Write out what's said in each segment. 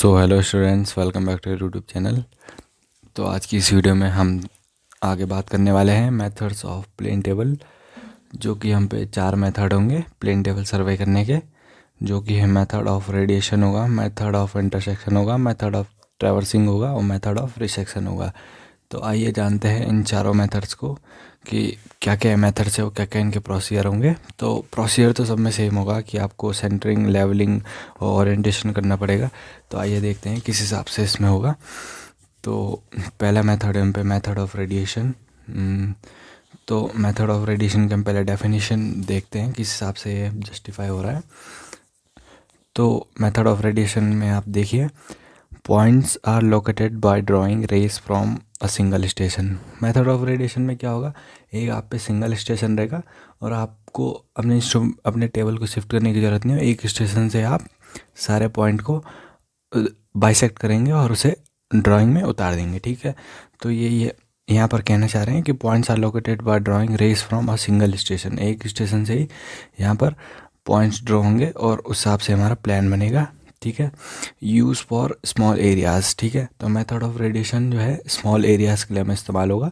So hello students, welcome back to YouTube channel. तो आज की इस वीडियो में हम आगे बात करने वाले हैं मेथड्स ऑफ प्लेन टेबल, जो कि हम पे 4 मेथड होंगे प्लेन टेबल सर्वे करने के, जो कि है मेथड ऑफ रेडिएशन होगा, मेथड ऑफ इंटरसेक्शन होगा, मेथड ऑफ ट्रैवर्सिंग होगा और मेथड ऑफ रिसेक्शन होगा। तो आइए जानते हैं इन चारों मेथड्स को कि क्या क्या मेथड्स है और क्या क्या इनके प्रोसीजर होंगे। तो प्रोसीजर तो सब में सेम होगा कि आपको सेंटरिंग, लेवलिंग और ओरिएंटेशन करना पड़ेगा। तो आइए देखते हैं किस हिसाब से इसमें होगा। तो पहला मेथड है हम पे मेथड ऑफ रेडिएशन। तो मेथड ऑफ रेडिएशन के हम पहले डेफिनेशन देखते हैं किस हिसाब से ये जस्टिफाई हो रहा है। तो मेथड ऑफ रेडिएशन में आप देखिए, points are located by drawing rays from a single station. Method of radiation में क्या होगा, एक आप पे सिंगल स्टेशन रहेगा और आपको अपने टेबल को शिफ्ट करने की ज़रूरत नहीं है। एक स्टेशन से आप सारे पॉइंट को बाइसेक्ट करेंगे और उसे ड्राइंग में उतार देंगे, ठीक है। तो ये यहाँ पर कहना चाह रहे हैं कि points are located by drawing rays from a single station. एक स्टेशन से ही यहाँ पर पॉइंट्स ड्रॉ होंगे और उस हिसाब से हमारा प्लान बनेगा, ठीक है। यूज़ फॉर स्मॉल एरियाज़, ठीक है। तो मेथड ऑफ रेडिएशन जो है स्मॉल एरियाज़ के लिए हमें इस्तेमाल होगा।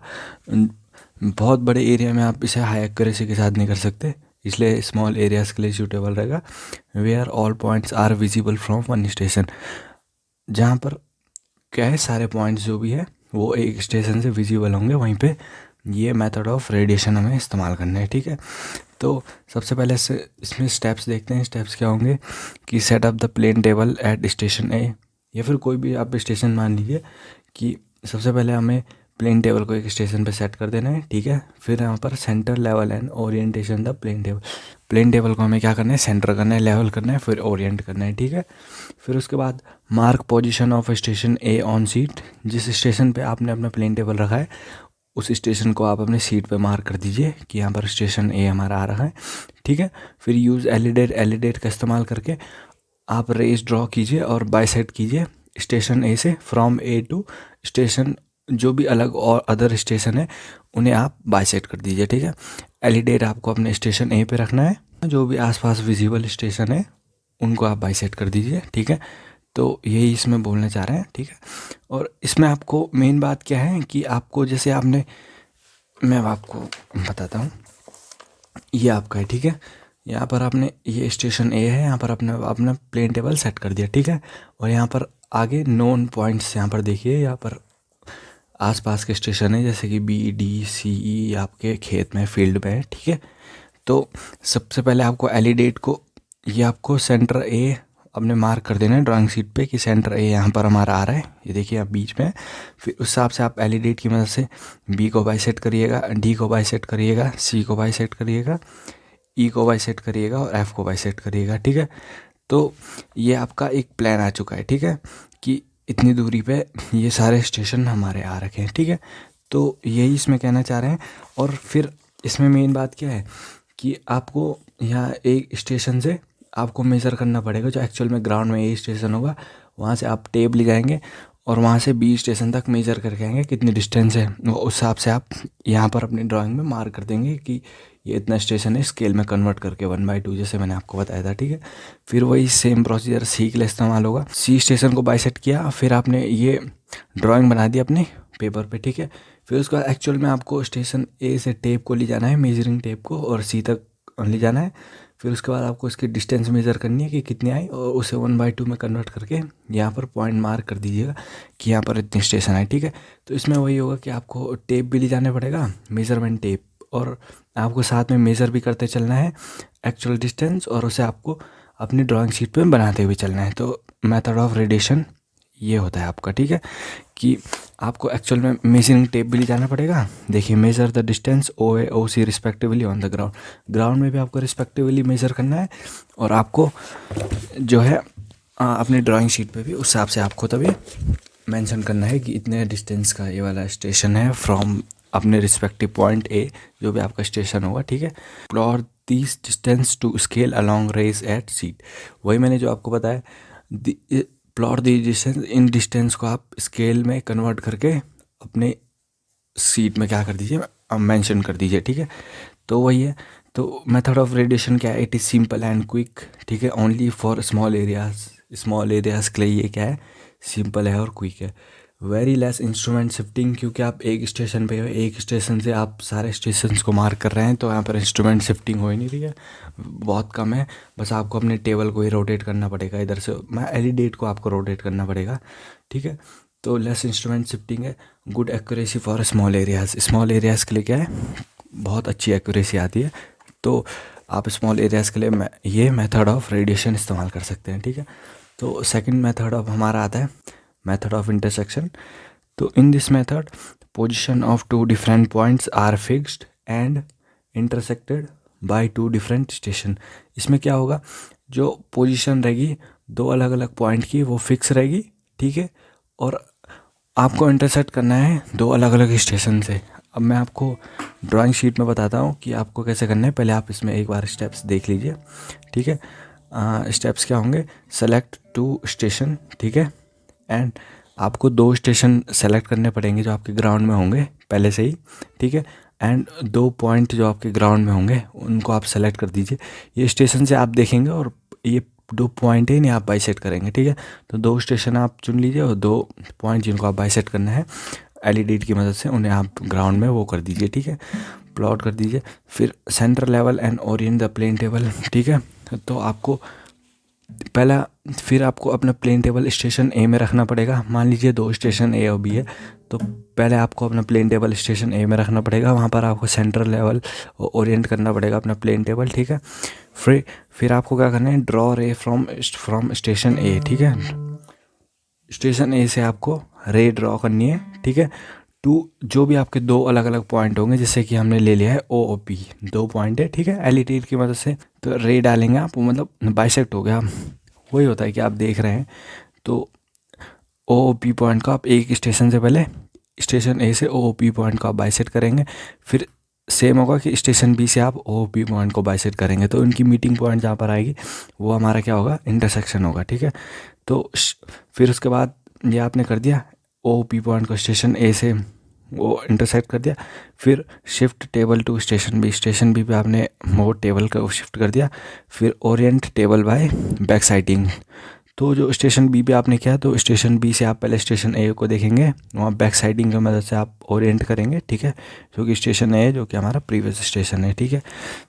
बहुत बड़े एरिया में आप इसे हाई एक्यूरेसी के साथ नहीं कर सकते, इसलिए स्मॉल एरियाज़ के लिए सूटेबल रहेगा। Where all points are visible from one station, जहाँ पर क्या है, सारे पॉइंट्स जो भी है वो एक स्टेशन से विजिबल होंगे, वहीं पे ये मेथड ऑफ रेडिएशन हमें इस्तेमाल करना है, ठीक है। तो सबसे पहले इसमें स्टेप्स देखते हैं। स्टेप्स क्या होंगे कि set up the plane table at station A, या फिर कोई भी आप स्टेशन मान लीजिए कि सबसे पहले हमें प्लेन टेबल को एक स्टेशन पे सेट कर देना है, ठीक है। फिर यहाँ पर centre, level and orientation the plane table. Plane table को हमें क्या करना है, सेंटर करना है, लेवल करना है, फिर ओरिएंट करना है, ठीक है। फिर उसके बाद mark position of station A on seat. जिस स्टेशन पे आपने अपना प्लेन टेबल रखा है उस स्टेशन को आप अपने सीट पे मार्क कर दीजिए कि यहाँ पर स्टेशन ए हमारा आ रहा है, ठीक है। फिर यूज़ एलिडेट का इस्तेमाल करके आप रेस ड्रॉ कीजिए और बाइसेक्ट कीजिए स्टेशन ए से फ्रॉम ए टू स्टेशन, जो भी अलग और अदर स्टेशन है उन्हें आप बाइसेक्ट कर दीजिए, ठीक है। एलिडेट आपको अपने स्टेशन ए पे रखना है, जो भी आसपास विजिबल स्टेशन है उनको आप बाइसेक्ट कर दीजिए, ठीक है। तो यही इसमें बोलना चाह रहे हैं, ठीक है। और इसमें आपको मेन बात क्या है कि आपको जैसे मैं आपको बताता हूँ, ये आपका है, ठीक है। यहाँ पर आपने ये स्टेशन ए है, यहाँ पर अपना प्लेन टेबल सेट कर दिया, ठीक है। और यहाँ पर आगे नोन पॉइंट्स यहाँ पर देखिए, यहाँ पर आसपास के स्टेशन है जैसे कि बी, डी, सी, ई आपके खेत में, फील्ड में है, ठीक है। तो सबसे पहले आपको एलिडेट को, ये आपको सेंटर ए अपने मार्क कर देना है ड्राइंग शीट पे कि सेंटर ए यहाँ पर हमारा आ रहा है, ये देखिए आप बीच में। फिर उस हिसाब से आप एलिडेट की मदद से बी को बाइसेक्ट करिएगा, डी को बाइसेक्ट करिएगा, सी को बाइसेक्ट करिएगा, ई को बाइसेक्ट करिएगा और एफ को बाइसेक्ट करिएगा, ठीक है। तो ये आपका एक प्लान आ चुका है, ठीक है, कि इतनी दूरी पे ये सारे स्टेशन हमारे आ रखे हैं, ठीक है। तो यही इसमें कहना चाह रहे हैं। और फिर इसमें मेन बात क्या है कि आपको यहाँ एक स्टेशन से आपको मेज़र करना पड़ेगा, जो एक्चुअल में ग्राउंड में ए स्टेशन होगा वहाँ से आप टेप ले जाएंगे और वहाँ से बी स्टेशन तक मेज़र करके आएंगे कितनी डिस्टेंस है, वो उस हिसाब से आप यहाँ पर अपनी ड्राइंग में मार्क कर देंगे कि ये इतना स्टेशन है, स्केल में कन्वर्ट करके 1/2 जैसे मैंने आपको बताया था, ठीक है। फिर वही सेम प्रोसीजर सी के लिए इस्तेमाल होगा। सी स्टेशन को बाइसेक्ट किया, फिर आपने ये ड्राइंग बना दी अपने पेपर पे, ठीक है। फिर उसके बाद एक्चुअल में आपको स्टेशन ए से टेप को ले जाना है, मेजरिंग टेप को, और सी तक ले जाना है। फिर उसके बाद आपको इसकी डिस्टेंस मेज़र करनी है कि कितनी आई, और उसे 1/2 में कन्वर्ट करके यहाँ पर पॉइंट मार्क कर दीजिएगा कि यहाँ पर इतनी स्टेशन है, ठीक है। तो इसमें वही होगा कि आपको टेप भी ले जाना पड़ेगा, मेज़रमेंट टेप, और आपको साथ में मेज़र भी करते चलना है एक्चुअल डिस्टेंस, और उसे आपको अपनी ड्राइंग शीट पे बनाते हुए चलना है। तो मेथड ऑफ रेडिएशन ये होता है आपका, ठीक है, कि आपको एक्चुअल में मेजरिंग टेप भी ले जाना पड़ेगा। देखिए, measure the distance O A O C respectively on the ground. Ground में भी आपको रिस्पेक्टिवली मेज़र करना है, और आपको जो है अपनी ड्राइंग शीट पे भी उस हिसाब से आपको तभी मेंशन करना है कि इतने डिस्टेंस का ये वाला स्टेशन है फ्रॉम अपने रिस्पेक्टिव पॉइंट ए, जो भी आपका स्टेशन होगा, ठीक है। Plot this distance to scale along rays at sheet. वही मैंने जो आपको बताया, प्लॉट दी डिस्टेंस, इन डिस्टेंस को आप स्केल में कन्वर्ट करके अपने सीट में क्या कर दीजिए, मेंशन कर दीजिए, ठीक है। तो वही है। तो मेथड ऑफ रेडिएशन क्या है, it is simple and quick, ठीक है, only for small areas. Small areas के लिए ये क्या है, सिंपल है और क्विक है। वेरी लेस इंस्ट्रूमेंट शिफ्टिंग, क्योंकि आप एक स्टेशन पे हो, एक स्टेशन से आप सारे स्टेशंस को मार्क कर रहे हैं, तो यहाँ पर इंस्ट्रूमेंट शिफ्टिंग हो ही नहीं रही है, बहुत कम है। बस आपको अपने टेबल को ही रोटेट करना पड़ेगा, इधर से मैं एलिडेट को आपको रोटेट करना पड़ेगा, ठीक है। तो लेस इंस्ट्रूमेंट शिफ्टिंग है। Good accuracy for small areas, small areas के लिए क्या है, बहुत अच्छी एक्यूरेसी आती है। तो आप स्मॉल एरियाज़ के लिए ये मेथड ऑफ रेडिएशन इस्तेमाल कर सकते हैं, ठीक है। तो सेकंड मेथड ऑफ हमारा आता है मेथड ऑफ इंटरसेक्शन। तो in this method position of two different points are fixed and intersected by two different station. इसमें क्या होगा, जो पोजीशन रहेगी दो अलग अलग पॉइंट की वो फिक्स रहेगी, ठीक है, और आपको इंटरसेक्ट करना है दो अलग अलग स्टेशन से। अब मैं आपको ड्राइंग शीट में बताता हूँ कि आपको कैसे करना है। पहले आप इसमें एक बार स्टेप्स देख लीजिए, ठीक है। स्टेप्स क्या होंगे, सेलेक्ट टू स्टेशन, ठीक है, एंड आपको दो स्टेशन सेलेक्ट करने पड़ेंगे जो आपके ग्राउंड में होंगे पहले से ही, ठीक है, एंड दो पॉइंट जो आपके ग्राउंड में होंगे उनको आप सेलेक्ट कर दीजिए। ये स्टेशन से आप देखेंगे और ये दो पॉइंट है नहीं, आप बाइसेट करेंगे, ठीक है। तो दो स्टेशन आप चुन लीजिए और दो पॉइंट जिनको आप बाइसेट करना है एलईडी की मदद से, उन्हें आप ग्राउंड में वो कर दीजिए, ठीक है, प्लॉट कर दीजिए। फिर centre level and orient the plane table, ठीक है। तो आपको पहला, फिर आपको अपना प्लेन टेबल स्टेशन ए में रखना पड़ेगा। मान लीजिए दो स्टेशन ए और बी है, तो पहले आपको अपना प्लेन टेबल स्टेशन ए में रखना पड़ेगा, वहाँ पर आपको सेंटर लेवल ओरिएंट करना पड़ेगा अपना प्लेन टेबल, ठीक है। फिर आपको क्या करना है, ड्रॉ रे फ्रॉम स्टेशन ए, ठीक है। स्टेशन ए से आपको रे ड्रॉ करनी है, ठीक है, टू जो भी आपके दो अलग अलग पॉइंट होंगे, जैसे कि हमने ले लिया है ओ और पी, दो पॉइंट है, ठीक है, एलईडी की मदद से। तो रे डालेंगे आप, मतलब बाइसेक्ट हो गया, वही होता है कि आप देख रहे हैं। तो ओ पी पॉइंट को आप एक स्टेशन से पहले, स्टेशन ए से ओ पी पॉइंट को आप बाइसेट करेंगे, फिर सेम होगा कि स्टेशन बी से आप ओ पी पॉइंट को बाइसेट करेंगे, तो उनकी मीटिंग पॉइंट जहाँ पर आएगी वो हमारा क्या होगा, इंटरसेक्शन होगा, ठीक है। तो फिर उसके बाद ये आपने कर दिया, ओ पी पॉइंट को स्टेशन ए से वो इंटरसेक्ट कर दिया। फिर shift table to station B, station B पे आपने वो टेबल का शिफ्ट कर दिया। फिर orient table by back sighting, तो जो स्टेशन बी पे आपने किया, तो स्टेशन बी से आप पहले स्टेशन ए को देखेंगे, वहाँ बैक साइडिंग की मदद से आप ओरिएंट करेंगे, ठीक है, जो कि स्टेशन ए है, जो कि हमारा प्रीवियस स्टेशन है, ठीक है।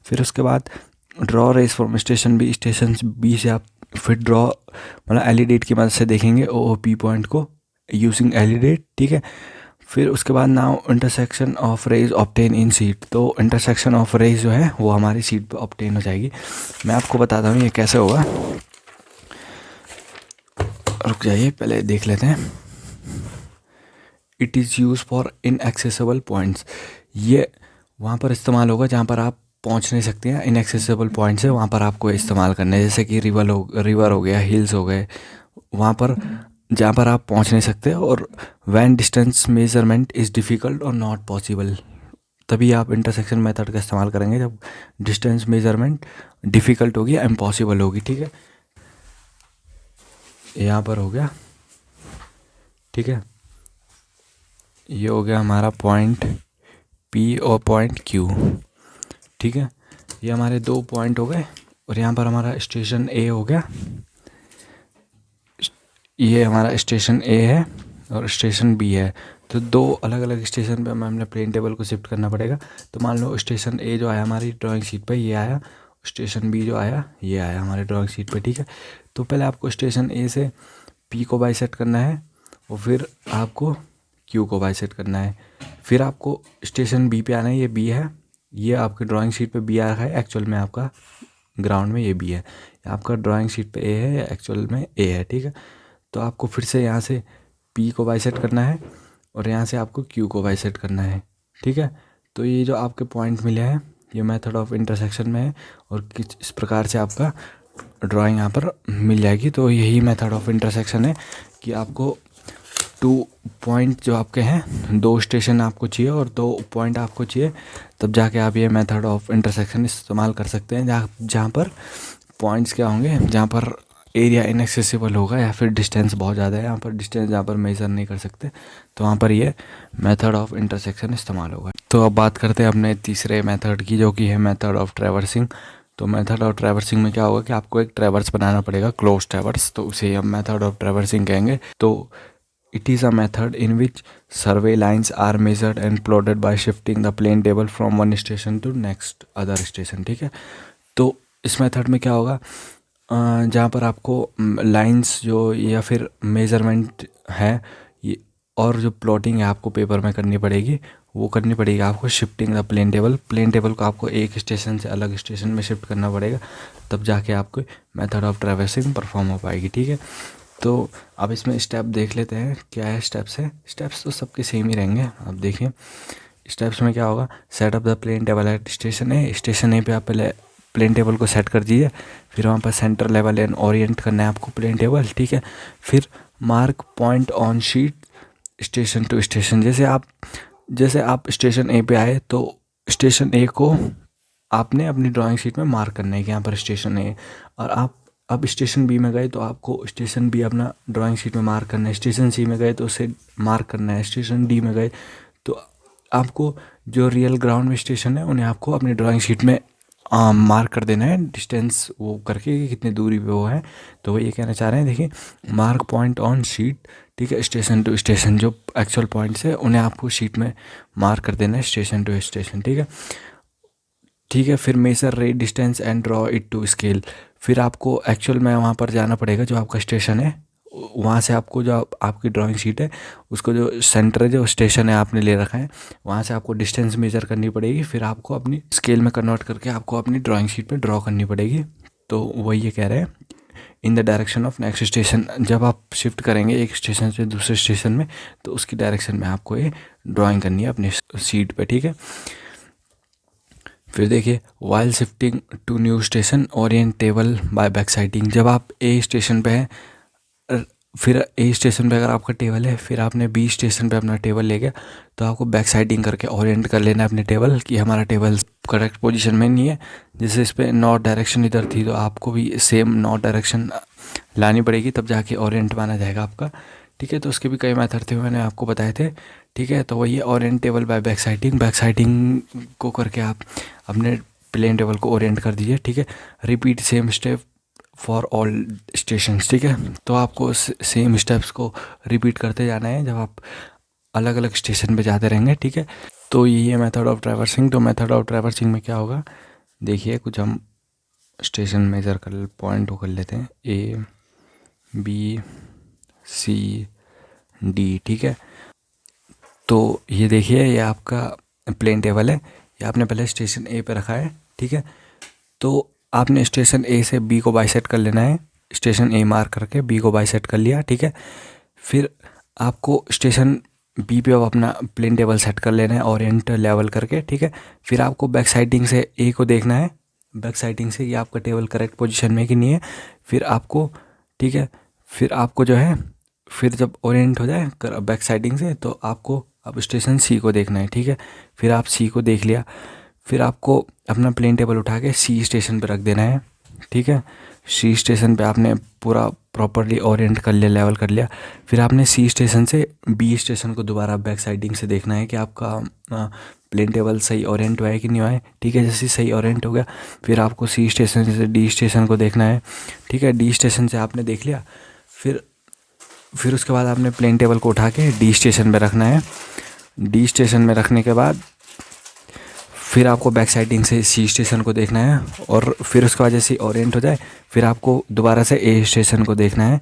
फिर उसके बाद draw rays from station B, station B से आप फिर ड्रॉ मतलब एलिडेट की मदद से देखेंगे ओ पी पॉइंट को यूजिंग एलिडेट, ठीक है। फिर उसके बाद now intersection of rays obtain in sheet, तो इंटरसेक्शन ऑफ रेज जो है वो हमारी सीट पे ऑब्टेन हो जाएगी। मैं आपको बताता हूँ ये कैसे होगा, रुक जाइए पहले देख लेते हैं। It is use for inaccessible points, ये वहाँ पर इस्तेमाल होगा जहाँ पर आप पहुँच नहीं सकते हैं, इनएक्सेसिबल पॉइंट्स है वहाँ पर आपको इस्तेमाल करना है, जैसे कि रिवर हो गया, हिल्स हो गए, वहाँ पर जहाँ पर आप पहुँच नहीं सकते, और when distance measurement is difficult और नॉट पॉसिबल, तभी आप इंटरसेक्शन मेथड का इस्तेमाल करेंगे जब डिस्टेंस मेजरमेंट डिफ़िकल्ट होगी या इम्पॉसिबल होगी, ठीक है। यहाँ पर हो गया, ठीक है, ये हो गया हमारा पॉइंट पी और पॉइंट क्यू, ठीक है, ये हमारे दो पॉइंट हो गए। और यहाँ पर हमारा स्टेशन ए हो गया, ये हमारा स्टेशन ए है और स्टेशन बी है, तो दो अलग अलग स्टेशन पे हमें अपने प्लेन टेबल को शिफ्ट करना पड़ेगा। तो मान लो स्टेशन ए जो आया हमारी ड्राइंग शीट पे ये आया, स्टेशन बी जो आया ये आया हमारे ड्राइंग शीट पे, ठीक है। तो पहले आपको स्टेशन ए से पी को बाइसेट करना है और फिर आपको क्यू को बाइसेट करना है। फिर आपको स्टेशन बी पे आना है, ये बी है, ये आपके ड्राइंग शीट पे बी आ रहा है, एक्चुअल में आपका ग्राउंड में ये बी है, आपका ड्राइंग शीट पे ए है या एक्चुअल में ए है, ठीक है। तो आपको फिर से यहाँ से पी को बाइसेट करना है और यहाँ से आपको क्यू को बाइसेट करना है, ठीक है। तो ये जो आपके पॉइंट मिले हैं ये मेथड ऑफ इंटरसेक्शन में है और किस प्रकार से आपका ड्राइंग यहाँ पर मिल जाएगी। तो यही मेथड ऑफ इंटरसेक्शन है कि आपको टू पॉइंट जो आपके हैं, दो स्टेशन आपको चाहिए और दो पॉइंट आपको चाहिए, तब जाके आप ये मेथड ऑफ इंटरसेक्शन इस्तेमाल कर सकते हैं, जहाँ पर पॉइंट्स क्या होंगे, जहाँ पर एरिया इनएक्सेसिबल होगा या फिर डिस्टेंस बहुत ज़्यादा है, यहाँ पर डिस्टेंस जहाँ पर मेज़र नहीं कर सकते, तो वहाँ पर ये मेथड ऑफ इंटरसेक्शन इस्तेमाल होगा। तो अब बात करते हैं अपने तीसरे मेथड की, जो कि है मेथड ऑफ ट्रैवर्सिंग। तो मेथड ऑफ ट्रैवर्सिंग में क्या होगा कि आपको एक ट्रैवर्स बनाना पड़ेगा, क्लोज ट्रैवर्स, तो उसे हम मेथड ऑफ ट्रैवर्सिंग कहेंगे। तो it is a method in which survey lines are measured and plotted by shifting the plane table from one station to next other station, ठीक है। तो इस मेथड में क्या होगा, जहाँ पर आपको लाइंस जो या फिर मेज़रमेंट है ये और जो प्लॉटिंग है आपको पेपर में करनी पड़ेगी, वो करनी पड़ेगी आपको शिफ्टिंग द प्लेन टेबल को आपको एक स्टेशन से अलग स्टेशन में शिफ्ट करना पड़ेगा, तब जाके आपको मेथड ऑफ ट्रैवर्सिंग परफॉर्म हो पाएगी, ठीक है। तो अब इसमें स्टेप देख लेते हैं, क्या है स्टेप्स है। स्टेप्स तो सबके सेम ही रहेंगे, आप देखिए स्टेप्स में क्या होगा। Set up the plane table at station A पे आप पहले प्लेन टेबल को सेट कर दीजिए, फिर वहाँ पर सेंटर लेवल एंड ओरिएंट करना है आपको प्लेन टेबल, ठीक है। फिर mark point on sheet station to station, जैसे आप स्टेशन ए पे आए तो स्टेशन ए को आपने अपनी ड्राइंग शीट में मार्क करना है कि यहाँ पर स्टेशन ए, और आप अब स्टेशन बी में गए तो आपको स्टेशन बी अपना ड्राइंग शीट में मार्क करना है, स्टेशन सी में गए तो उसे मार्क करना है, स्टेशन डी में गए तो आपको जो रियल ग्राउंड में स्टेशन है उन्हें आपको अपनी ड्राइंग शीट में मार्क कर देना है, डिस्टेंस वो करके कि कितनी दूरी पे वो है। तो वो ये कहना चाह रहे हैं, देखिए मार्क पॉइंट ऑन शीट, ठीक है, स्टेशन टू स्टेशन जो एक्चुअल पॉइंट्स है उन्हें आपको शीट में मार्क कर देना है स्टेशन टू स्टेशन, ठीक है। फिर measure rate distance and draw it to scale, फिर आपको एक्चुअल में वहाँ पर जाना पड़ेगा, जो आपका स्टेशन है वहाँ से आपको जो आपकी ड्राइंग शीट है उसको जो सेंटर है जो स्टेशन है आपने ले रखा है वहाँ से आपको डिस्टेंस मेजर करनी पड़ेगी, फिर आपको अपनी स्केल में कन्वर्ट करके आपको अपनी ड्राइंग शीट में ड्रॉ करनी पड़ेगी। तो वही ये कह रहे हैं in the direction of next station, जब आप शिफ्ट करेंगे एक स्टेशन से दूसरे स्टेशन में तो उसकी डायरेक्शन में आपको ये ड्राइंग करनी है अपनी शीट पे, ठीक है। फिर देखिए while shifting to new station orient table by back sighting, जब आप ए स्टेशन पे हैं फिर ए स्टेशन पे अगर आपका टेबल है फिर आपने बी स्टेशन पे अपना टेबल ले गया तो आपको बैक साइडिंग करके ओरिएंट कर लेना है अपने टेबल कि हमारा टेबल करेक्ट पोजीशन में नहीं है। जैसे इस पर नॉर्थ डायरेक्शन इधर थी तो आपको भी सेम नॉर्थ डायरेक्शन लानी पड़ेगी, तब जाके ओरिएंट माना जाएगा आपका, ठीक है। तो उसके भी कई मेथड थे मैंने आपको बताए थे, ठीक है। तो वही Orient table by back siding को करके आप अपने प्लेन टेबल को ओरिएंट कर दीजिए, ठीक है। Repeat same step for all stations, ठीक है। तो आपको सेम स्टेप्स को रिपीट करते जाना है जब आप अलग अलग स्टेशन पे जाते रहेंगे, ठीक है। तो यही है मेथड ऑफ ट्रैवर्सिंग। तो मेथड ऑफ ट्रैवर्सिंग में क्या होगा, देखिए कुछ हम स्टेशन मेजर कर पॉइंट को कर लेते हैं ए बी सी डी, ठीक है। तो ये देखिए ये आपका प्लेन टेबल है, ये आपने पहले स्टेशन ए पे रखा है, ठीक है। तो आपने स्टेशन ए से बी को बाइसेट कर लेना है, स्टेशन ए मार्क करके बी को बाइसेट कर लिया, ठीक है। फिर आपको स्टेशन बी पे अब अपना प्लेन टेबल सेट कर लेना है ओरिएंट लेवल करके, ठीक है। फिर आपको बैक साइडिंग से ए को देखना है, बैक साइडिंग से ये आपका टेबल करेक्ट पोजीशन में कि नहीं है, फिर आपको, ठीक है। फिर आपको जो है फिर जब ओरिएंट हो जाए बैक साइडिंग से तो आपको अब स्टेशन सी को देखना है, ठीक है। फिर आप सी को देख लिया, फिर आपको अपना प्लेन टेबल उठा के सी स्टेशन पे रख देना है, ठीक है। सी स्टेशन पे आपने पूरा प्रॉपरली ओरिएंट कर लिया, लेवल कर लिया। फिर आपने सी स्टेशन से बी स्टेशन को दोबारा बैक साइडिंग से देखना है कि आपका प्लेन टेबल सही ओरिएंट हुआ है कि नहीं हुआ है, ठीक है। जैसे सही ओरिएंट हो गया फिर आपको सी स्टेशन से डी स्टेशन को देखना है, ठीक है। डी स्टेशन से आपने देख लिया, फिर उसके बाद आपने प्लेन टेबल को उठा के डी स्टेशन पे रखना है। डी स्टेशन में रखने के बाद फिर आपको बैक साइडिंग से सी स्टेशन को देखना है, और फिर उसके बाद जैसे ओरिएंट हो जाए फिर आपको दोबारा से ए स्टेशन को देखना है।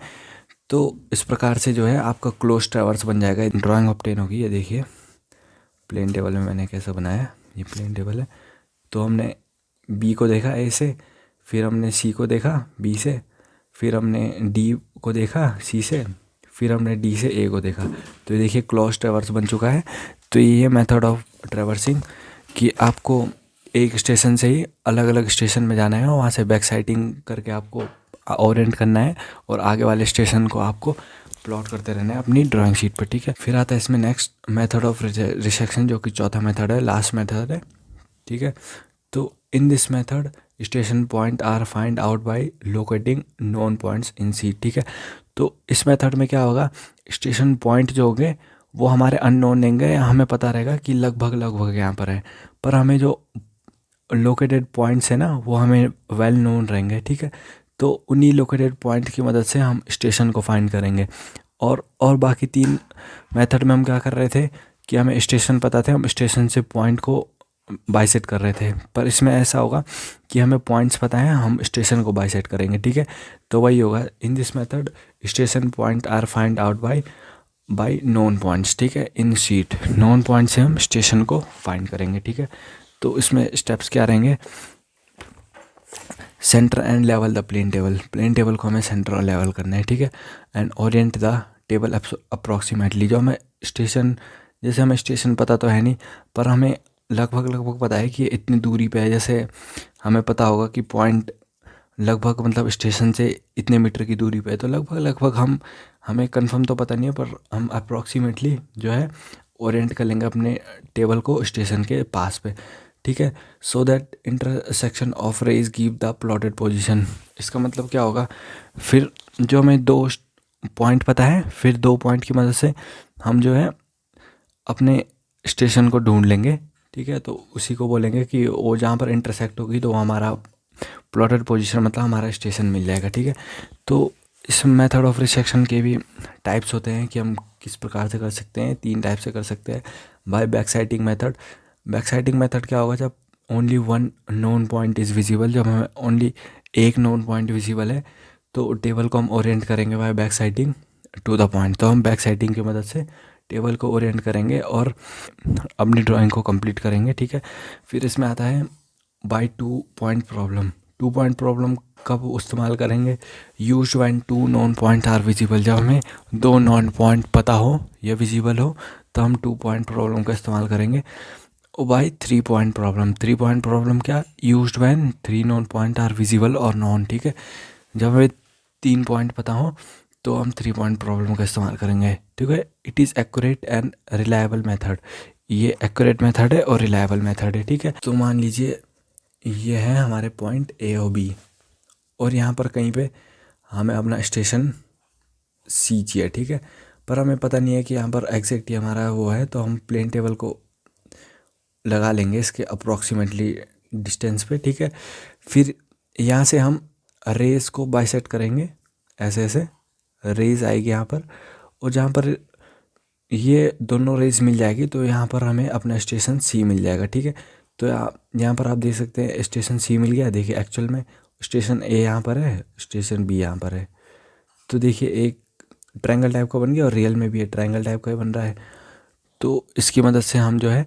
तो इस प्रकार से जो है आपका क्लोज ट्रैवर्स बन जाएगा, ड्राइंग ऑब्टेन होगी। ये देखिए प्लेन टेबल में मैंने कैसे बनाया, ये प्लेन टेबल है। तो हमने बी को देखा ए से, फिर हमने सी को देखा बी से, फिर हमने डी को देखा सी से, फिर हमने डी से ए को देखा। तो ये देखिए क्लोज ट्रैवर्स बन चुका है। तो ये है मेथड ऑफ ट्रैवर्सिंग कि आपको एक स्टेशन से ही अलग अलग स्टेशन में जाना है और वहाँ से बैक साइडिंग करके आपको ओरिएंट करना है और आगे वाले स्टेशन को आपको प्लॉट करते रहना है अपनी ड्राइंग शीट पर, ठीक है। फिर आता है इसमें नेक्स्ट मेथड ऑफ रिसेक्शन, जो कि चौथा मेथड है, लास्ट मेथड है, ठीक है। तो in this method station point are find out by locating known points in sea, ठीक है। तो इस मेथड में क्या होगा, स्टेशन पॉइंट जो होंगे वो हमारे अननोन रहेंगे, हमें पता रहेगा कि लगभग यहाँ पर है, पर हमें जो लोकेटेड पॉइंट्स है ना वो हमें वेल नोन रहेंगे, ठीक है। तो उन्हीं लोकेटेड पॉइंट की मदद से हम स्टेशन को फाइंड करेंगे। और बाकी 3 मेथड में हम क्या कर रहे थे कि हमें स्टेशन पता थे, हम स्टेशन से पॉइंट को बाइसेट कर रहे थे। पर इसमें ऐसा होगा कि हमें पॉइंट्स पता है, हम स्टेशन को बाइसेट करेंगे, ठीक है। तो वही होगा, in this method station point are find out by known points, ठीक है। इन शीट नोन पॉइंट से हम स्टेशन को फाइंड करेंगे, ठीक है। तो इसमें स्टेप्स क्या रहेंगे, centre and level the plane table को हमें सेंटर और लेवल करना है, ठीक है। And orient the table approximately, जो हमें स्टेशन, जैसे हमें स्टेशन पता तो है नहीं, पर हमें लगभग पता है कि ये इतनी दूरी पे है। जैसे हमें पता होगा कि पॉइंट लगभग मतलब स्टेशन से इतने मीटर की दूरी पे है, तो लगभग हमें कंफर्म तो पता नहीं है, पर हम अप्रॉक्सीमेटली जो है ओरिएंट कर लेंगे अपने टेबल को स्टेशन के पास पे, ठीक है। So that intersection of rays give the plotted position. इसका मतलब क्या होगा, फिर जो हमें 2 पॉइंट पता है, फिर 2 पॉइंट की मदद से हम जो है अपने स्टेशन को ढूंढ लेंगे, ठीक है। तो उसी को बोलेंगे कि वो जहाँ पर इंटरसेक्ट होगी तो वो हमारा प्लॉटेड पोजीशन, मतलब हमारा स्टेशन मिल जाएगा, ठीक है। तो इस मेथड ऑफ रिसेक्शन के भी टाइप्स होते हैं कि हम किस प्रकार से कर सकते हैं। 3 टाइप से कर सकते हैं। बाय बैकसाइटिंग मेथड, बैकसाइटिंग मेथड क्या होगा, जब only one known point is visible, जब हमें ओनली एक नोन पॉइंट विजिबल है तो टेबल को हम ओरिएंट करेंगे बाय बैकसाइटिंग टू द पॉइंट। तो हम बैकसाइटिंग की मदद से टेबल को ओरिएंट करेंगे और अपनी ड्राइंग को कंप्लीट करेंगे, ठीक है। फिर इसमें आता है by 2 point problem. 2 point problem कब इस्तेमाल करेंगे, use when 2 known point are visible, जब हमें 2 नॉन पॉइंट पता हो या विजिबल हो तो हम 2 पॉइंट प्रॉब्लम का इस्तेमाल करेंगे। और by 3 point problem, 3 point problem क्या, use when 3 known point are visible और नॉन, ठीक है। जब हमें 3 पॉइंट पता हो तो हम 3 पॉइंट प्रॉब्लम का इस्तेमाल करेंगे, ठीक है। It is accurate and reliable method, ये एक्यूरेट मेथड है और रिलायबल मेथड है, ठीक है। तो मान लीजिए ये है हमारे पॉइंट ए और बी, और यहाँ पर कहीं पे हमें अपना स्टेशन सी चाहिए, ठीक है। पर हमें पता नहीं है कि यहाँ पर एग्जैक्ट हमारा वो है, तो हम प्लेन टेबल को लगा लेंगे इसके अप्रॉक्सीमेटली डिस्टेंस पे, ठीक है। फिर यहाँ से हम रेस को बाइसेक्ट करेंगे, ऐसे ऐसे रेज आएगी यहाँ पर, और जहाँ पर ये दोनों रेज मिल जाएगी तो यहाँ पर हमें अपना स्टेशन सी मिल जाएगा, ठीक है। तो यहाँ पर आप देख सकते हैं स्टेशन सी मिल गया। देखिए एक्चुअल में स्टेशन ए यहाँ पर है, स्टेशन बी यहाँ पर है। तो देखिए एक ट्रायंगल टाइप का बन गया और रियल में भी ट्रायंगल टाइप का ही बन रहा है। तो इसकी मदद से हम जो है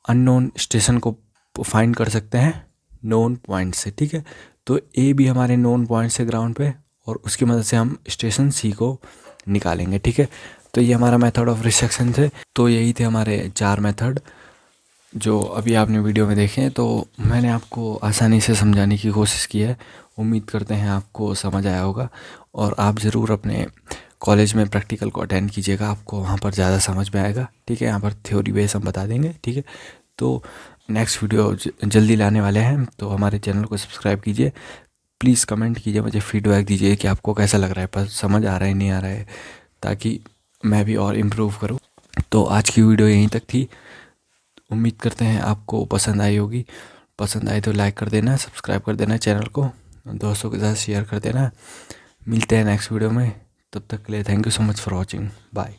अननोन स्टेशन को फाइंड कर सकते हैं नोन पॉइंट से, ठीक है। तो ए भी हमारे नोन पॉइंट से ग्राउंड पे, और उसकी मदद से हम स्टेशन सी को निकालेंगे, ठीक है। तो ये हमारा मेथड ऑफ रिसेक्शन थे। तो यही थे हमारे 4 मेथड जो अभी आपने वीडियो में देखे। तो मैंने आपको आसानी से समझाने की कोशिश की है, उम्मीद करते हैं आपको समझ आया होगा। और आप ज़रूर अपने कॉलेज में प्रैक्टिकल को अटेंड कीजिएगा, आपको वहाँ पर ज़्यादा समझ में आएगा, ठीक है। यहाँ पर थ्योरी बेस हम बता देंगे, ठीक है। तो नेक्स्ट वीडियो जल्दी लाने वाले हैं, तो हमारे चैनल को सब्सक्राइब कीजिए। प्लीज़ कमेंट कीजिए, मुझे फीडबैक दीजिए कि आपको कैसा लग रहा है, पर समझ आ रहा है नहीं आ रहा है, ताकि मैं भी और इम्प्रूव करूँ। तो आज की वीडियो यहीं तक थी। उम्मीद करते हैं आपको पसंद आई होगी। पसंद आई तो लाइक कर देना, सब्सक्राइब कर देना चैनल को, दोस्तों के साथ शेयर कर देना। मिलते हैं नेक्स्ट वीडियो में, तब तक के लिए thank you so much for watching, bye.